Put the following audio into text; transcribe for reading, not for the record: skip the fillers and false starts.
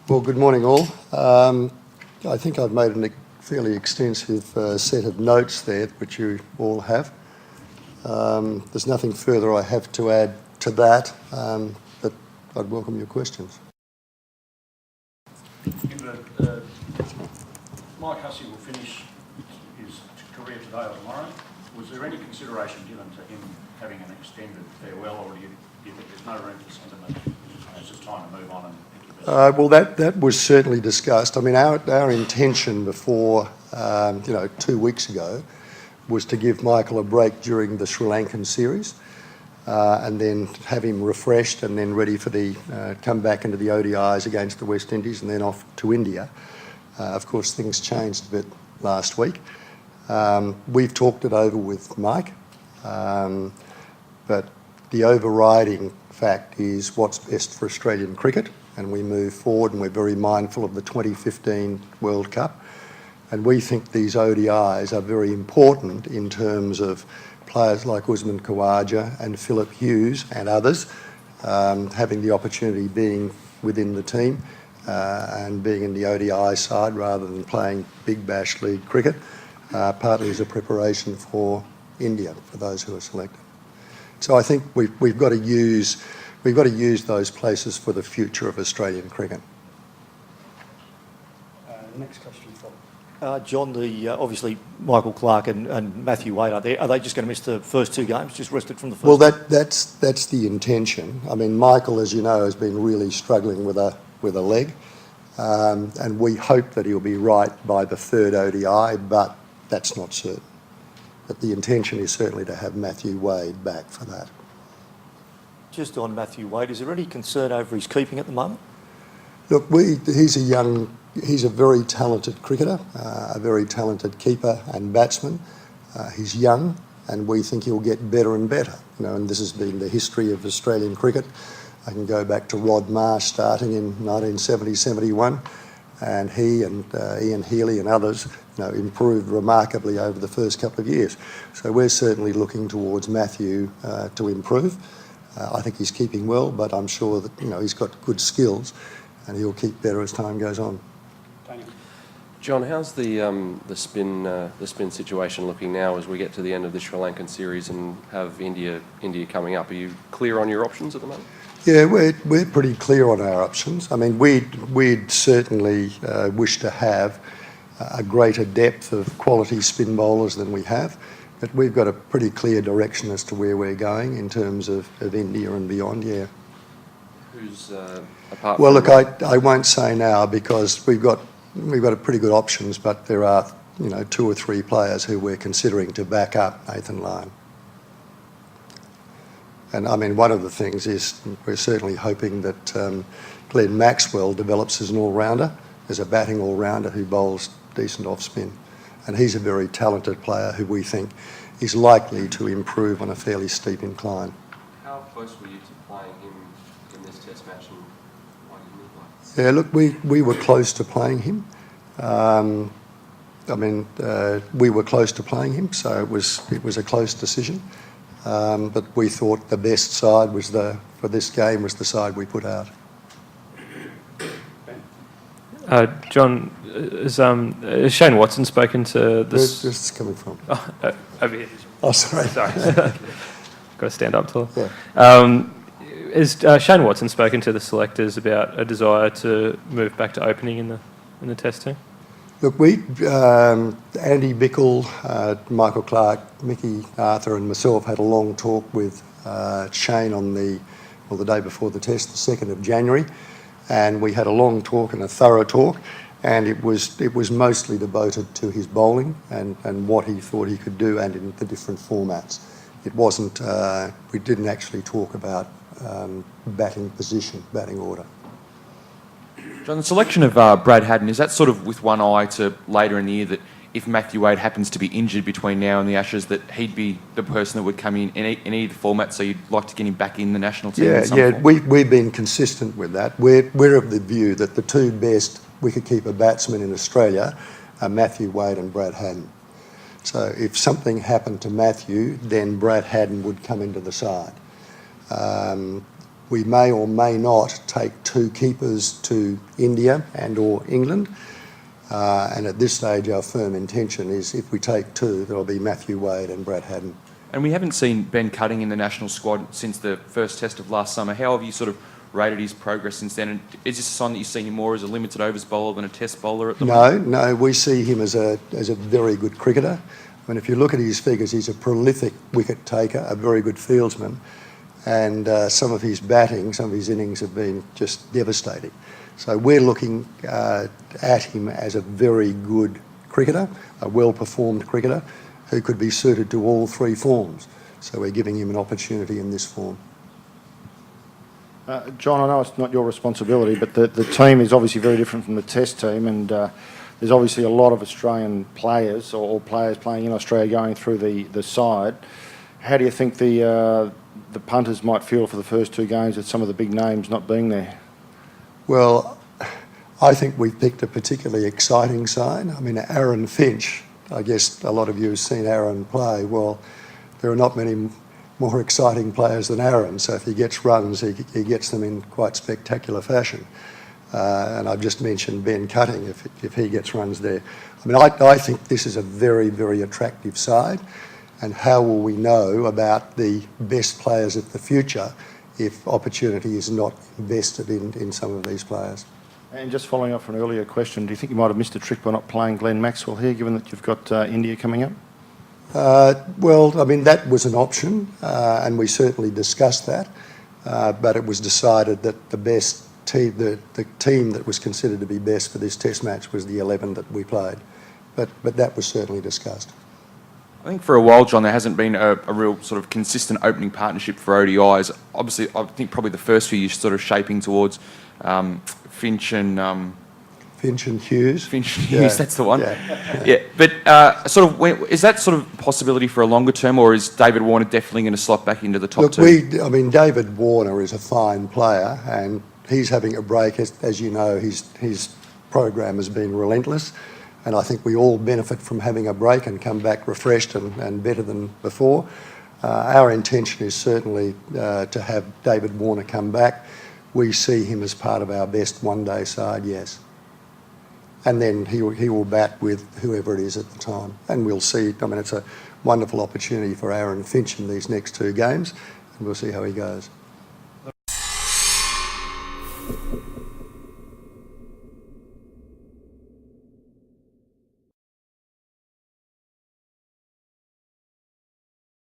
Well, good morning all. I think I've made a fairly extensive set of notes there, which you all have. There's nothing further I have to add to that, but I'd welcome your questions. Mike Hussey will finish his career today or tomorrow. Was there any consideration given to him having an extended farewell, or do you think there's no room for sentiment? It's just time to move on and pick your best? Well, that was certainly discussed. I mean, our intention before, 2 weeks ago, was to give Michael a break during the Sri Lankan series, and then have him refreshed and then ready for the come back into the ODIs against the West Indies and then off to India. Of course, things changed a bit last week. We've talked it over with Mike, but the overriding fact is what's best for Australian cricket, and we move forward, and we're very mindful of the 2015 World Cup. And we think these ODIs are very important in terms of players like Usman Khawaja and Philip Hughes and others having the opportunity being within the team and being in the ODI side rather than playing Big Bash League cricket, partly as a preparation for India, for those who are selected. So I think we've got to use those places for the future of Australian cricket. Next question, Phil. John, obviously Michael Clarke and Matthew Wade are they just going to miss the first two games, just rested from the first? Well, that's the intention. I mean, Michael, as you know, has been really struggling with a leg, and we hope that he'll be right by the third ODI, but that's not certain. But the intention is certainly to have Matthew Wade back for that. Just on Matthew Wade, is there any concern over his keeping at the moment? Look, he's a very talented cricketer, a very talented keeper and batsman. He's young, and we think he'll get better and better. And this has been the history of Australian cricket. I can go back to Rod Marsh starting in 1970-71, and he and Ian Healy and others, improved remarkably over the first couple of years. So we're certainly looking towards Matthew to improve. I think he's keeping well, but I'm sure that he's got good skills, and he'll keep better as time goes on. Daniel. John, how's the spin situation looking now as we get to the end of the Sri Lankan series and have India coming up? Are you clear on your options at the moment? Yeah, we're pretty clear on our options. I mean, we'd certainly wish to have a greater depth of quality spin bowlers than we have, but we've got a pretty clear direction as to where we're going in terms of India and beyond, yeah. Who's apart Well, from... look, I won't say now because we've got a pretty good options, but there are 2 or 3 players who we're considering to back up Nathan Lyon. And I mean, one of the things is we're certainly hoping that Glenn Maxwell develops as an all-rounder, as a batting all-rounder who bowls decent off-spin. And he's a very talented player who we think is likely to improve on a fairly steep incline. How close were you to playing him in this test match, and why didn't you play? Yeah, look, we were close to playing him. We were close to playing him, so it was a close decision. But we thought the best side for this game was the side we put out. John, has Shane Watson spoken to this? Where's this coming from? Over here. Oh, sorry. Sorry. Got to stand up tall. Yeah. Has Shane Watson spoken to the selectors about a desire to move back to opening in the Test team? Look, Andy Bickle, Michael Clarke, Mickey Arthur and myself had a long talk with Shane on the day before the Test, the 2nd of January, and we had a long talk and a thorough talk, and it was mostly devoted to his bowling and what he thought he could do and in the different formats. It wasn't, we didn't actually talk about batting position, batting order. John, the selection of Brad Haddin, is that sort of with one eye to later in the year that if Matthew Wade happens to be injured between now and the Ashes, that he'd be the person that would come in either format, so you'd like to get him back in the national team? Yeah, we've been consistent with that. We're of the view that the 2 best wicketkeeper batsmen in Australia are Matthew Wade and Brad Haddin. So if something happened to Matthew, then Brad Haddin would come into the side. We may or may not take 2 keepers to India and or England. And at this stage, our firm intention is if we take 2, there'll be Matthew Wade and Brad Haddin. And we haven't seen Ben Cutting in the national squad since the first test of last summer. How have you sort of rated his progress since then? And is this a sign that you see him more as a limited overs bowler than a test bowler at the moment? No, we see him as a very good cricketer. I mean, if you look at his figures, he's a prolific wicket taker, a very good fieldsman, and some of his batting, some of his innings have been just devastating. So we're looking at him as a very good cricketer, a well-performed cricketer, who could be suited to all 3 forms. So we're giving him an opportunity in this form. John, I know it's not your responsibility, but the team is obviously very different from the Test team, and there's obviously a lot of Australian players or players playing in Australia going through the side. How do you think the punters might feel for the first 2 games with some of the big names not being there? Well, I think we've picked a particularly exciting side. I mean, Aaron Finch, I guess a lot of you have seen Aaron play. Well, there are not many more exciting players than Aaron, so if he gets runs, he gets them in quite spectacular fashion. And I've just mentioned Ben Cutting, if he gets runs there. I mean, I think this is a very, very attractive side, and how will we know about the best players of the future if opportunity is not invested in some of these players? And just following up from an earlier question, do you think you might have missed a trick by not playing Glenn Maxwell here, given that you've got India coming up? Well, I mean, that was an option, and we certainly discussed that, but it was decided that the best team, the team that was considered to be best for this Test match was the 11 that we played. But that was certainly discussed. I think for a while, John, there hasn't been a real sort of consistent opening partnership for ODIs. Obviously, I think probably the first few years sort of shaping towards Finch and Hughes. Finch and Hughes, Yeah. that's the one. Yeah. Yeah, but is that sort of possibility for a longer term, or is David Warner definitely going to slot back into the top Look, 2? I mean, David Warner is a fine player, and he's having a break. As you know, his program has been relentless, and I think we all benefit from having a break and come back refreshed and better than before. Our intention is certainly to have David Warner come back. We see him as part of our best one-day side, yes. And then he will bat with whoever it is at the time. And we'll see. I mean, it's a wonderful opportunity for Aaron Finch in these next 2 games, and we'll see how he goes.